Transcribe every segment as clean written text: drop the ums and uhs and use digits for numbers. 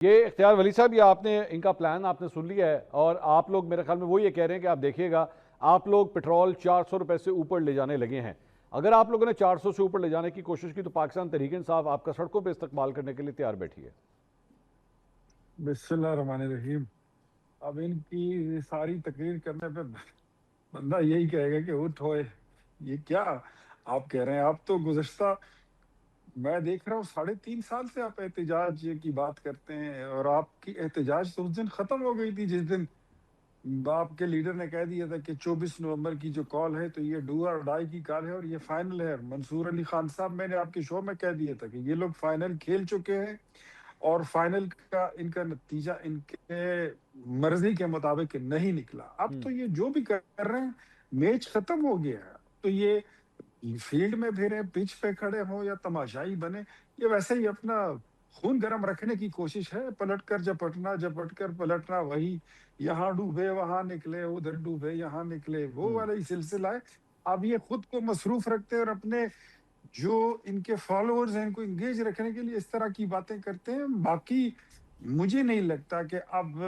یہ اختیار ولی صاحب، یہ آپ نے ان کا پلان آپ نے سن لیا ہے، اور آپ لوگ میرے خیال میں وہ یہ کہہ رہے ہیں کہ آپ دیکھیے گا، آپ لوگ پیٹرول 400 روپے سے اوپر لے جانے لگے ہیں۔ اگر آپ لوگوں نے 400 سے اوپر لے جانے کی کوشش کی تو پاکستان تحریک انصاف آپ کا سڑکوں پہ استقبال کرنے کے لیے تیار بیٹھی ہے۔ بسم اللہ الرحمن الرحیم۔ اب ان کی ساری تقریر کرنے پہ بندہ یہی کہے گا کہ اٹھ ہوئے، یہ کیا آپ کہہ رہے ہیں؟ آپ تو گزشتہ میں دیکھ رہا ہوں 3.5 سال سے آپ احتجاج کی بات کرتے ہیں، اور آپ کی احتجاج تو اس دن ختم ہو گئی تھی جس دن آپ کے لیڈر نے کہہ دیا تھا کہ 24 نومبر کی جو کال ہے تو یہ ڈو اور ڈائی کی کال ہے اور یہ فائنل ہے۔ منصور علی خان صاحب، میں نے آپ کے شو میں کہہ دیا تھا کہ یہ لوگ فائنل کھیل چکے ہیں، اور فائنل کا ان کا نتیجہ ان کے مرضی کے مطابق نہیں نکلا۔ اب تو یہ جو بھی کر رہے ہیں، میچ ختم ہو گیا ہے، تو یہ فیلڈ میں پھریں، پچ پہ کھڑے ہوں یا تماشائی بنے، یہ ویسے ہی اپنا خون گرم رکھنے کی کوشش ہے۔ پلٹ کر جپٹنا، جپٹ کر پلٹنا، وہی یہاں ڈوبے وہاں نکلے، ادھر ڈوبے یہاں نکلے، وہ والا ہی سلسلہ ہے۔ اب یہ خود کو مصروف رکھتے ہیں اور اپنے جو ان کے فالوورز ہیں ان کو انگیج رکھنے کے لیے اس طرح کی باتیں کرتے ہیں۔ باقی مجھے نہیں لگتا کہ اب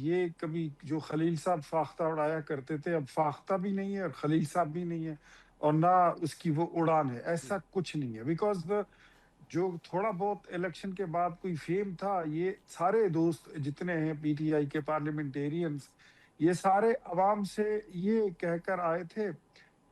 یہ کبھی جو خلیل صاحب فاختہ اڑایا کرتے تھے، اب فاختہ بھی نہیں ہے اور خلیل صاحب بھی نہیں ہے، اور نہ اس کی وہ اڑان ہے، ایسا کچھ نہیں ہے۔ بیکاز جو تھوڑا بہت الیکشن کے بعد کوئی فیم تھا، یہ سارے دوست جتنے ہیں پی ٹی آئی کے پارلیمنٹیرینز، یہ سارے عوام سے یہ کہہ کر آئے تھے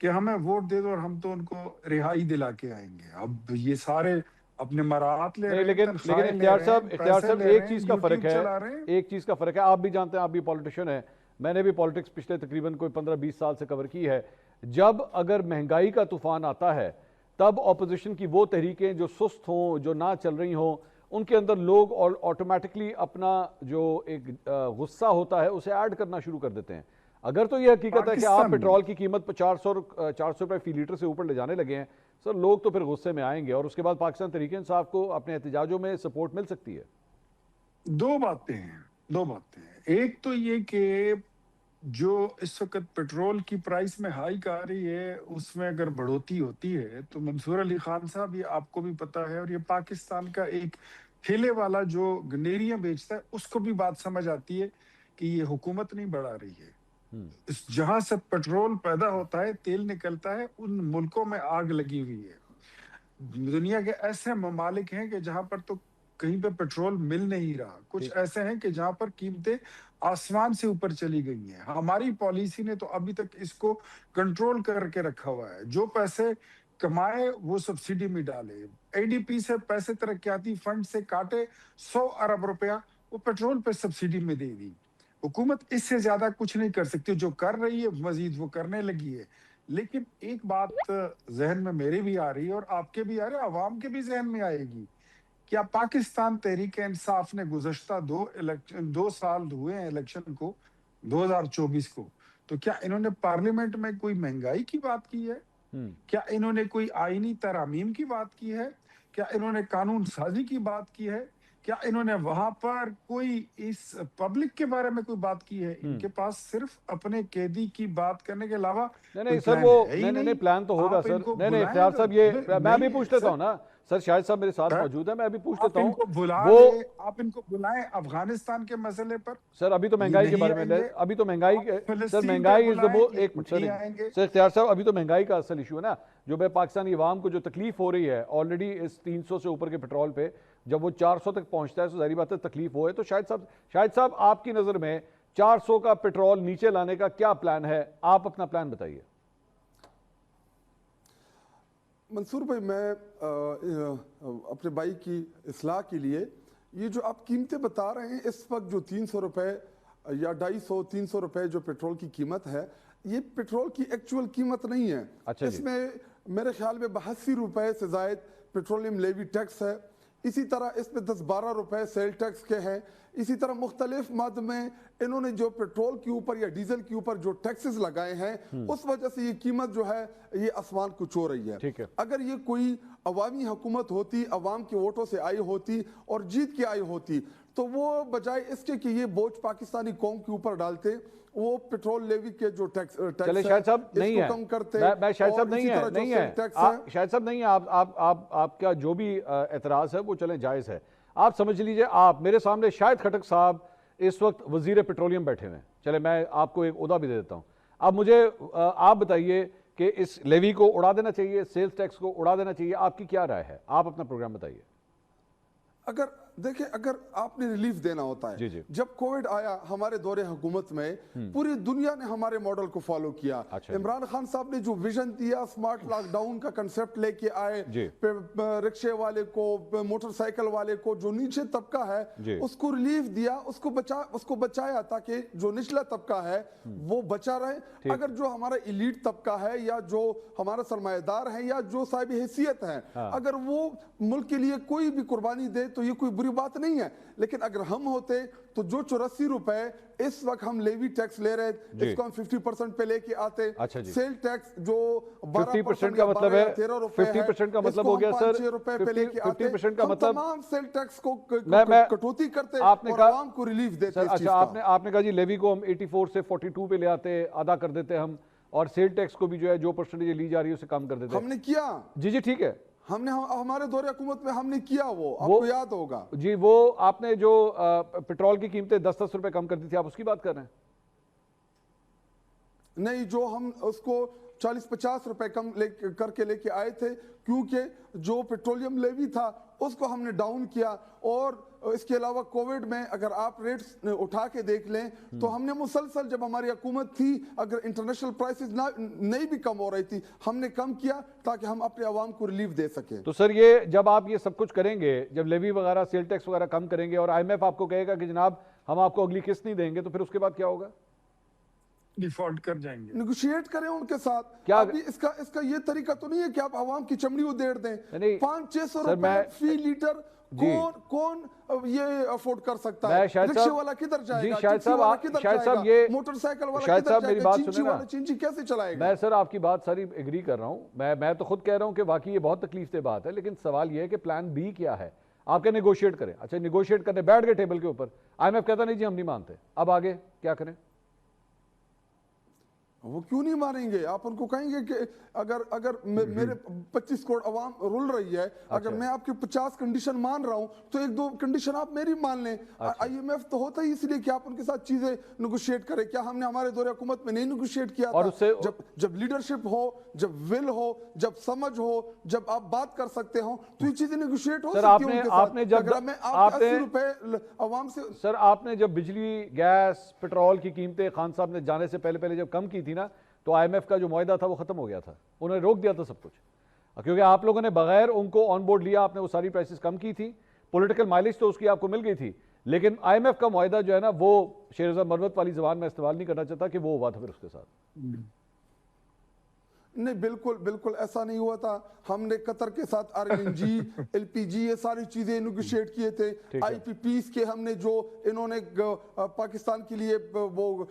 کہ ہمیں ووٹ دے دو اور ہم تو ان کو رہائی دلا کے آئیں گے۔ اب یہ سارے اپنے مراعات لے نہیں، رہے ہیں، لیکن تنخواہیں لے اختیار رہے ہیں، صاحب پیسے لے ایک رہے ہیں، چیز کا فرق یوٹیوب ہے، چلا رہے ہیں۔ ایک چیز کا فرق ہے، آپ بھی جانتے ہیں، آپ بھی پولیٹیشین ہیں، میں نے بھی پولیٹکس پچھلے تقریباً کوئی 15-20 سال سے کور کی ہے۔ جب اگر مہنگائی کا طوفان آتا ہے تب اپوزیشن کی وہ تحریکیں جو سست ہوں، جو نہ چل رہی ہوں، ان کے اندر لوگ آٹومیٹکلی اپنا جو ایک غصہ ہوتا ہے اسے ایڈ کرنا شروع کر دیتے ہیں۔ اگر تو یہ حقیقت ہے کہ آپ پاکستان میں پیٹرول کی قیمت 400 روپے فی لیٹر سے اوپر لے جانے لگے ہیں، سر لوگ تو پھر غصے میں آئیں گے، اور اس کے بعد پاکستان تحریک انصاف کو اپنے احتجاجوں میں سپورٹ مل سکتی ہے۔ دو باتیں ہیں۔ ایک تو یہ کہ جو اس وقت پیٹرول کی پرائس میں ہائیک آ رہی ہے، اس میں اگر بڑھوتی ہوتی ہے تو منصور علی خان صاحب، یہ آپ کو بھی پتا ہے، اور یہ پاکستان کا ایک ٹھیلے والا جو گنیریاں بیچتا ہے اس کو بھی بات سمجھ آتی ہے کہ یہ حکومت نہیں بڑھا رہی ہے۔ جہاں سے پیٹرول پیدا ہوتا ہے، تیل نکلتا ہے، ان ملکوں میں آگ لگی ہوئی ہے۔ دنیا کے ایسے ممالک ہیں کہ جہاں پر تو کہیں پہ پیٹرول مل نہیں رہا، کچھ ایسے ہیں کہ جہاں پر قیمتیں آسمان سے اوپر چلی گئی ہیں۔ ہماری پالیسی نے تو ابھی تک اس کو کنٹرول کر کے رکھا ہوا ہے، جو پیسے کمائے وہ سبسڈی میں ڈالے، اے ڈی پی سے پیسے ترقیاتی فنڈ سے کاٹے 100 ارب روپیہ وہ پیٹرول پہ سبسڈی میں دے دی۔ حکومت اس سے زیادہ کچھ نہیں کر سکتی، جو کر رہی ہے مزید وہ کرنے لگی ہے۔ لیکن ایک بات ذہن میں میرے بھی آ رہی ہے اور آپ کے بھی آ رہے ہیں، عوام کے بھی ذہن میں آئے گی، کیا پاکستان تحریک انصاف نے گزشتہ 2 سال ہوئے ہیں الیکشن کو، 2024 کو، تو کیا انہوں نے پارلیمنٹ میں کوئی مہنگائی کی بات کی ہے؟ کیا انہوں نے کوئی آئینی ترامیم کی بات کی ہے؟ کیا انہوں نے قانون سازی کی بات کی ہے؟ کیا انہوں نے وہاں پر کوئی اس پبلک کے بارے میں کوئی بات کی ہے؟ ان کے پاس صرف اپنے قیدی کی بات کرنے کے علاوہ کوئی سر پلان وہ ہے ہی نہیں نہیں۔ پلان تو ہوگا آپ سر، ان کو نہیں بلائیں، اختیار صاحب، یہ میں ابھی نہیں پوچھ لیتا سر، ہوں نا سر، شاہد صاحب میرے ساتھ موجود ہیں، میں ابھی پوچھ لیتا آپ ان ہوں کو بلا وہ لیں، آپ ان کو بلائیں افغانستان کے مسئلے پر، سر ابھی تو یہ مہنگائی کے نہیں بارے آئیں میں، گے۔ ابھی تو مہنگائی آپ سر فلسطین پہ مہنگائی از بلائیں، یہ ایک منٹ سر، نہیں آئیں گے۔ سر اختیار صاحب ابھی تو مہنگائی کا اصل ایشو ہے نا، جو بے پاکستانی عوام کو جو تکلیف ہو رہی ہے آلریڈی اس 300 سے اوپر کے پیٹرول پہ، جب وہ 400 تک پہنچتا ہے تو ظاہری بات ہے تکلیف ہوئے۔ تو شاہد صاحب آپ کی نظر میں 400 کا پیٹرول نیچے لانے کا کیا پلان ہے؟ آپ اپنا پلان بتائیے۔ منصور بھائی، میں اپنے بھائی کی اصلاح کے لیے، یہ جو آپ قیمتیں بتا رہے ہیں اس وقت، جو 300 روپے یا 250-300 روپے جو پیٹرول کی قیمت ہے، یہ پیٹرول کی ایکچول قیمت نہیں ہے۔ اس میں میرے خیال میں 82 روپے سے زائد پیٹرولیم لیوی ٹیکس ہے، اسی طرح اس میں 10-12 روپے سیل ٹیکس کے ہیں، اسی طرح مختلف مد میں انہوں نے جو پیٹرول کے اوپر یا ڈیزل کے اوپر جو ٹیکسز لگائے ہیں، اس وجہ سے یہ قیمت جو ہے یہ آسمان کو چھو رہی ہے۔ اگر یہ کوئی عوامی حکومت ہوتی، عوام کے ووٹوں سے آئی ہوتی اور جیت کے آئی ہوتی، تو وہ بجائے اس کے کہ یہ بوجھ پاکستانی قوم کے اوپر ڈالتے، وہ پیٹرول لیوی کے جو ٹیکس چلے شاہد صاحب نہیں ہے، کم کرتے، میں شاہد صاحب اور اسی طرح جو سیل ٹیکس ہے۔ شاہد صاحب نہیں ہے، آپ کا جو بھی اعتراض ہے وہ چلیں جائز ہے، آپ سمجھ لیجئے آپ میرے سامنے شاہد خٹک صاحب اس وقت وزیر پیٹرولیم بیٹھے ہوئے ہیں. چلے میں آپ کو ایک عہدہ بھی دے دیتا ہوں. اب مجھے آپ بتائیے کہ اس لیوی کو اڑا دینا چاہیے, سیلز ٹیکس کو اڑا دینا چاہیے, آپ کی کیا رائے ہے؟ آپ اپنا پروگرام بتائیے. اگر دیکھیں اگر آپ نے ریلیف دینا ہوتا ہے, جب کووڈ آیا ہمارے دور حکومت میں پوری دنیا نے ہمارے ماڈل کو فالو کیا. عمران خان صاحب نے جو ویژن دیا, سمارٹ لاک ڈاؤن کا کنسپٹ لے کے آئے, رکشے والے کو, موٹر سائیکل والے کو, جو نیچے طبقہ ہے اس کو ریلیف دیا, اس کو بچایا تاکہ جو نچلا طبقہ ہے وہ بچا رہے. اگر جو ہمارا ایلیٹ طبقہ ہے یا جو ہمارا سرمایہ دار ہے یا جو صاحب حیثیت ہے, اگر وہ ملک کے لیے کوئی بھی قربانی دے تو یہ کوئی بری بات نہیں ہے. لیکن اگر ہم ہوتے تو جو 84 روپے اس وقت ہم لیوی ٹیکس لے رہے اس کو ہم 50% پہ لے کے آتے. سیل ٹیکس جو 50% کا مطلب ہے 50% کا مطلب ہو گیا سر 6 روپے پہ لے کے آتے. 50% کا مطلب تمام سیل ٹیکس کو کٹوتی کرتے اور عوام کو ریلیف دیتے. اچھا آپ نے کہا جی لیوی کو ہم 84 سے 42 پہ لے آتے, ادا کر دیتے ہم, اور سیل ٹیکس کو بھی جو ہے جو پرسنٹیج لی جا رہی ہے اسے کم کر دیتے. ہم نے کیا, جی ٹھیک ہے, ہم نے ہمارے دور حکومت میں ہم نے کیا, وہ آپ کو یاد ہوگا. جی وہ آپ نے جو پیٹرول کی قیمتیں 10-10 روپے کم کر دی تھی, آپ اس کی بات کر رہے ہیں؟ نہیں, جو ہم اس کو 40-50 روپے کم کر کے لے کے آئے تھے, کیونکہ جو پیٹرولیم لیوی تھا اس کو ہم نے ڈاؤن کیا. اور اس کے علاوہ کووڈ میں اگر آپ ریٹس اٹھا کے دیکھ لیں تو ہم نے مسلسل, جب ہماری حکومت تھی, اگر انٹرنیشنل پرائسز نہیں بھی کم ہو رہی تھی, ہم نے کم کیا تاکہ ہم اپنے عوام کو ریلیف دے سکیں. تو سر یہ جب آپ یہ سب کچھ کریں گے, جب لیوی وغیرہ سیل ٹیکس وغیرہ کم کریں گے اور آئی ایم ایف آپ کو کہے گا کہ جناب ہم آپ کو اگلی قسط نہیں دیں گے, تو پھر اس کے بعد کیا ہوگا؟ ڈیفالٹ کر جائیں گے. نیگوشیٹ کریں ان کے ساتھ. ابھی اس کا یہ طریقہ تو نہیں ہے کہ آپ عوام کی چمڑی ادھیڑ دیں. 500-600 روپے فی لیٹر کون یہ افورڈ کر سکتا ہے؟ رکشے والا کدھر جائے گا, ٹیکسی والا کدھر جائے گا, موٹر سائیکل والا کدھر جائے گا, چینچی والا چینچی کیسے چلائے گا؟ میں سر آپ کی بات ساری ایگری کر رہا ہوں, میں تو خود کہہ رہا ہوں کہ واقعی یہ بہت تکلیف دہ بات ہے, لیکن سوال یہ ہے کہ پلان بی کیا ہے؟ آپ کے نیگوشیٹ کریں. اچھا نیگوشیٹ کرنے بیٹھ گئے ٹیبل کے اوپر, آئی ایم ایف کہتا نہیں جی ہم نہیں مانتے, اب آگے کیا کریں؟ وہ کیوں نہیں مانیں گے؟ آپ ان کو کہیں گے کہ اگر میرے 25 کروڑ عوام رول رہی ہے, اگر میں آپ کی 50 کنڈیشن مان رہا ہوں تو 1-2 کنڈیشن آپ میری مان لیں. آئی ایم ایف تو ہوتا ہی اس لیے کہ آپ ان کے ساتھ چیزیں نیگوشیٹ کریں. کیا ہم نے ہمارے دور حکومت میں نہیں نیگوشیٹ کیا تھا؟ جب لیڈرشپ ہو, جب ول ہو, جب سمجھ ہو, جب آپ بات کر سکتے ہوں تو یہ چیزیں نیگوشیٹ ہو سکتی ہیں ان کے ساتھ. اگر میں آپ 80 روپے عوام سے, سر آپ نے جب بجلی, گیس, پیٹرول کی قیمتیں خان صاحب نے جانے سے پہلے جب کم کی تھی نا, تو آئی ایم ایف کا جو معاہدہ تھا وہ ختم ہو گیا تھا, انہوں نے روک دیا تھا سب کچھ, کیونکہ آپ لوگوں نے بغیر ان کو آن بورڈ لیا, آپ نے وہ ساری پرائسز کم کی تھی. پولیٹیکل مائلیج تو اس کی آپ کو مل گئی تھی, لیکن آئی ایم ایف کا معاہدہ جو ہے نا وہ شیرزاد مروت والی زبان میں استعمال نہیں کرنا چاہتا کہ وہ ہوا تھا پھر اس کے ساتھ. نہیں, بالکل ایسا نہیں ہوا تھا. ہم نے قطر کے ساتھ RLNG, LPG یہ ساری چیزیں نیگوشیٹ کیے تھے. IPPs کے ہم نے جو انہوں نے پاکستان کے لیے وہ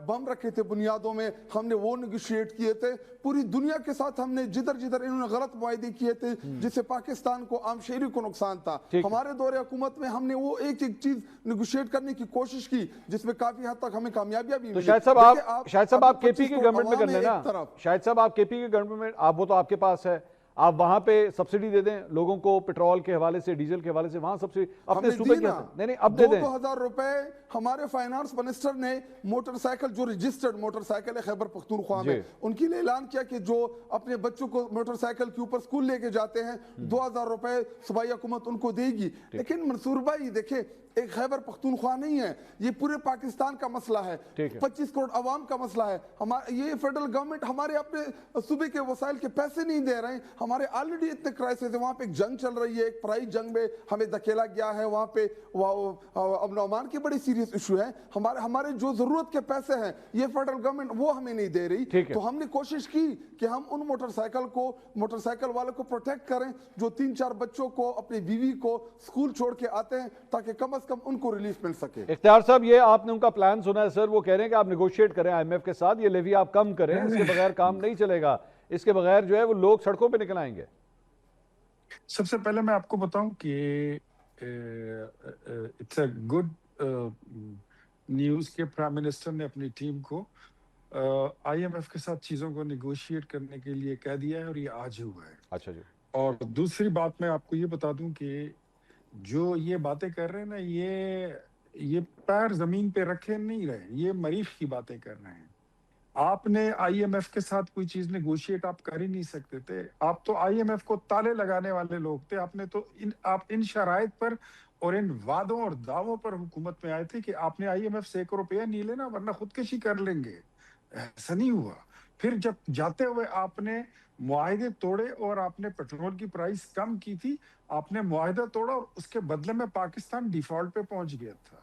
بم رکھے تھے بنیادوں میں, ہم نے وہ نیگوشیٹ کیے تھے. پوری دنیا کے ساتھ ہم نے جدھر انہوں نے غلط معاہدے کیے تھے جس سے پاکستان کو, عام شہری کو نقصان تھا, ہمارے دور حکومت میں ہم نے وہ ایک چیز نیگوشیٹ کرنے کی کوشش کی جس میں کافی حد تک ہمیں کامیابیاں بھی ملی. شاہد صاحب آپ KP کی گورنمنٹ میں کر لینا, شاہد صاحب آپ KP کی گورنمنٹ میں, آپ وہ تو آپ کے پاس ہے, آپ وہاں پہ سبسڈی دے دیں لوگوں کو, پیٹرول کے حوالے سے, ڈیزل کے حوالے سے, وہاں سبسڈی اپنے صوبے کے نہیں اب دے دیں. 2,000 روپے ہمارے فائنانس منسٹر نے موٹر سائیکل جو رجسٹرڈ موٹر سائیکل ہے خیبر پختونخوا میں, ان کے لیے اعلان کیا کہ جو اپنے بچوں کو موٹر سائیکل کے اوپر سکول لے کے جاتے ہیں 2,000 روپے صوبائی حکومت ان کو دے گی. لیکن منصور بھائی دیکھیں, ایک خیبر پختونخوا نہیں ہے, یہ پورے پاکستان کا مسئلہ ہے, 25 کروڑ عوام کا مسئلہ ہے. یہ فیڈرل گورنمنٹ ہمارے اپنے صوبے کے وسائل کے پیسے نہیں دے رہے ہیں. ہمارے آلریڈی اتنے کرائسس ہیں, وہاں پہ ایک جنگ چل رہی ہے, ایک پرائی جنگ میں ہمیں دھکیلا گیا ہے, وہاں پہ امن و امان کی بڑی سیریس ایشو ہے. ہمارے جو ضرورت کے پیسے ہیں یہ فیڈرل گورنمنٹ وہ ہمیں نہیں دے رہی. تو ہم نے کوشش کی کہ ہم ان موٹر سائیکل والوں کو پروٹیکٹ کریں جو 3-4 بچوں کو, اپنی بیوی کو اسکول چھوڑ کے آتے ہیں, تاکہ کم از کم ان کو ریلیف مل سکے. اختیار صاحب یہ آپ نے ان کا پلان سنا ہے سر, وہ کہہ رہے ہیں کہ آپ نیگوشیٹ کریں آئی ایم ایف کے ساتھ, یہ لیوی آپ کم کریں, اس کے بغیر کام نہیں چلے گا, اس کے بغیر جو ہے وہ لوگ سڑکوں پہ نکل آئیں گے. سب سے پہلے میں آپ کو بتاؤں کہ اٹس اے گڈ نیوز کے پرائم منسٹر نے اپنی ٹیم کو آئی ایم ایف کے ساتھ چیزوں کو نیگوشیٹ کرنے کے لیے کہہ دیا ہے, اور یہ آج ہوا ہے. اچھا جی. اور دوسری بات میں آپ کو یہ بتا دوں کہ جو یہ باتیں کر رہے ہیں نا یہ پیر زمین پہ رکھے نہیں رہے, یہ مریخ کی باتیں کر رہے ہیں. آپ نے آئی ایم ایف کے ساتھ کوئی چیز نیگوشیٹ آپ کر ہی نہیں سکتے تھے. آپ تو آئی ایم ایف کو تالے لگانے والے لوگ تھے. آپ نے تو آپ ان شرائط پر اور ان وعدوں اور دعووں پر حکومت میں آئے تھے کہ آپ نے آئی ایم ایف سے 1 روپیہ نہیں لینا ورنہ خودکشی کر لیں گے. ایسا نہیں ہوا. پھر جب جاتے ہوئے آپ نے معاہدے توڑے اور آپ نے پیٹرول کی پرائس کم کی تھی, آپ نے معاہدہ توڑا اور اس کے بدلے میں پاکستان ڈیفالٹ پہ پہنچ گیا تھا.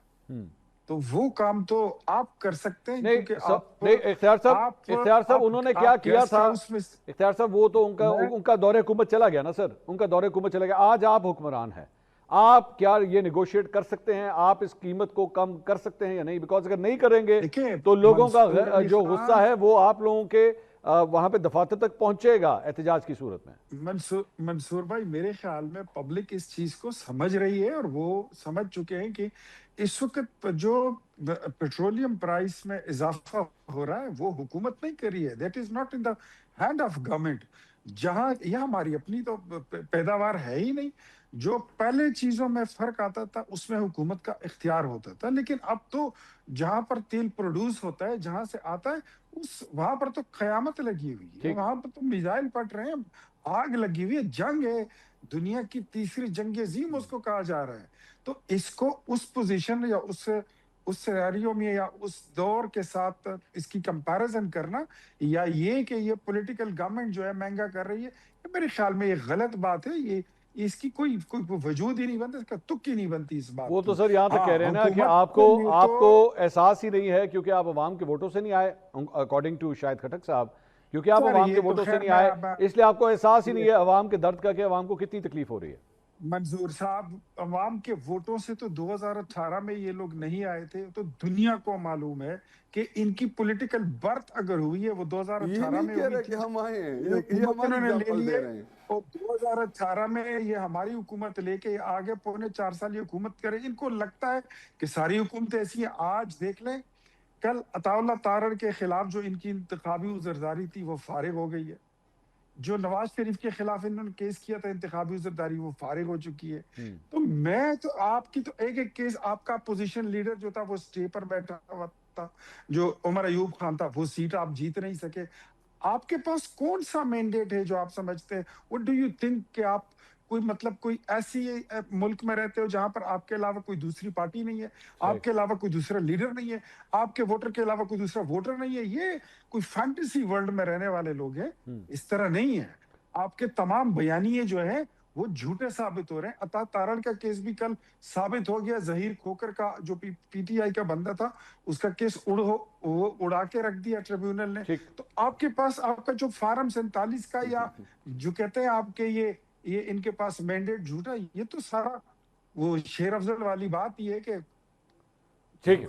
تو وہ کام تو آپ کر سکتے ہیں, نہیں کیونکہ نہیں اختیار صاحب انہوں نے کیا کیا گیسٹ تھا ہاؤس میں اختیار صاحب, وہ تو میں ان کا دور حکومت چلا گیا نا سر, ان کا دور حکومت چلا گیا. آج آپ حکمران ہیں, آپ کیا یہ نیگوشیٹ کر سکتے ہیں؟ آپ اس قیمت کو کم کر سکتے ہیں یا نہیں؟ بیکاز اگر نہیں کریں گے دیکھیں تو لوگوں کا منصور علی جو خان, غصہ ہے وہ آپ لوگوں کے وہاں پہ دفاتر تک پہنچے گا احتجاج کی صورت میں. منصور بھائی میرے خیال میں پبلک اس چیز کو سمجھ رہی ہے اور وہ سمجھ چکے ہیں کہ اس وقت جو پیٹرولیم پرائس میں اضافہ ہو رہا ہے وہ حکومت نہیں کری ہے. That is not in the hand of government. جہاں یہ ہماری اپنی تو پیداوار ہے ہی نہیں. جو پہلے چیزوں میں فرق آتا تھا اس میں حکومت کا اختیار ہوتا تھا, لیکن اب تو جہاں پر تیل پروڈیوس ہوتا ہے, جہاں سے آتا ہے, وہاں پر تو قیامت لگی ہوئی ہے. ٹھیک, وہاں پر تو میزائل پٹ رہے ہیں, آگ لگی ہوئی ہے, جنگ ہے. دنیا کی تیسری جنگ عظیم اس کو کہا جا رہا ہے. تو اس کو اس پوزیشن یا اس سینیریو میں یا اس دور کے ساتھ اس کی کمپیریزن کرنا, یا یہ کہ یہ پولیٹیکل گورنمنٹ جو ہے مہنگا کر رہی ہے, یہ میرے خیال میں یہ غلط بات ہے. یہ اس کی کوئی وجود ہی نہیں بنتا, اس کا تک ہی نہیں بنتی اس بات وہ تو کی. سر یہاں تک کہہ ہاں رہے ہیں نا کہ حکومت کے لیے آپ تو کو احساس ہی نہیں ہے کیونکہ آپ عوام کے ووٹوں سے نہیں آئے, اکارڈنگ ٹو شاہد خٹک صاحب, کیونکہ آپ سر عوام یہ کے تو ووٹوں سے خیر نہیں آئے, اس لیے آپ کو احساس ہی یہ نہیں ہے عوام کے درد کا کہ عوام کو کتنی تکلیف ہو رہی ہے. منظور صاحب, عوام کے ووٹوں سے تو 2018 میں یہ لوگ نہیں آئے تھے. تو دنیا کو معلوم ہے کہ ان کی پولیٹیکل برتھ اگر ہوئی ہے وہ یہ 2018 نہیں میں کہہ ہوئی رہے تھی. کہ ہم آئے ہیں, یہ یہ حکومت ہماری انہوں نے لے اگزامپل لیے, دے رہے ہیں. اور 2018 میں یہ ہماری حکومت لے کے آگے 3.25 سال یہ حکومت کرے. ان کو لگتا ہے کہ ساری حکومتیں ایسی ہیں. آج دیکھ لیں, کل عطا اللہ تارڑ کے خلاف جو ان کی انتخابی عذرداری تھی وہ فارغ ہو گئی ہے. جو نواز شریف کے خلاف انہوں نے کیس کیا تھا انتخابی عذرداری, وہ فارغ ہو چکی ہے. تو میں تو آپ کی تو ایک کیس, آپ کا اپوزیشن لیڈر جو تھا وہ اسٹے پر بیٹھا ہوا تھا, جو عمر ایوب خان تھا, وہ سیٹ آپ جیت نہیں سکے. آپ کے پاس کون سا مینڈیٹ ہے جو آپ سمجھتے ہیں, what do you think کہ آپ کوئی ایسی ملک میں رہتے ہو جہاں پر آپ کے علاوہ کوئی دوسری پارٹی نہیں ہے, آپ کے علاوہ کوئی دوسرا لیڈر نہیں ہے, آپ کے ووٹر کے علاوہ کوئی دوسرا ووٹر نہیں ہے. یہ کوئی فینٹیسی ورلڈ میں رہنے والے لوگ ہیں, اس طرح نہیں ہے. آپ کے تمام بیانیے جو ہیں وہ جھوٹے ثابت ہو رہے ہیں. عطا تارڑ کا کیس بھی کل ثابت ہو گیا. ظہیر کھوکر کا جو پی ٹی آئی کا بندہ تھا, اس کا کیس اڑا کے رکھ دیا ٹریبیونل نے. تو آپ کے پاس آپ کا جو فارم 47 کا, یا جو کہتے ہیں آپ کے یہ ان کے پاس مینڈیٹ جھوٹا, یہ تو سارا وہ شیر افضل والی بات یہ ہے کہ ٹھیک ہے.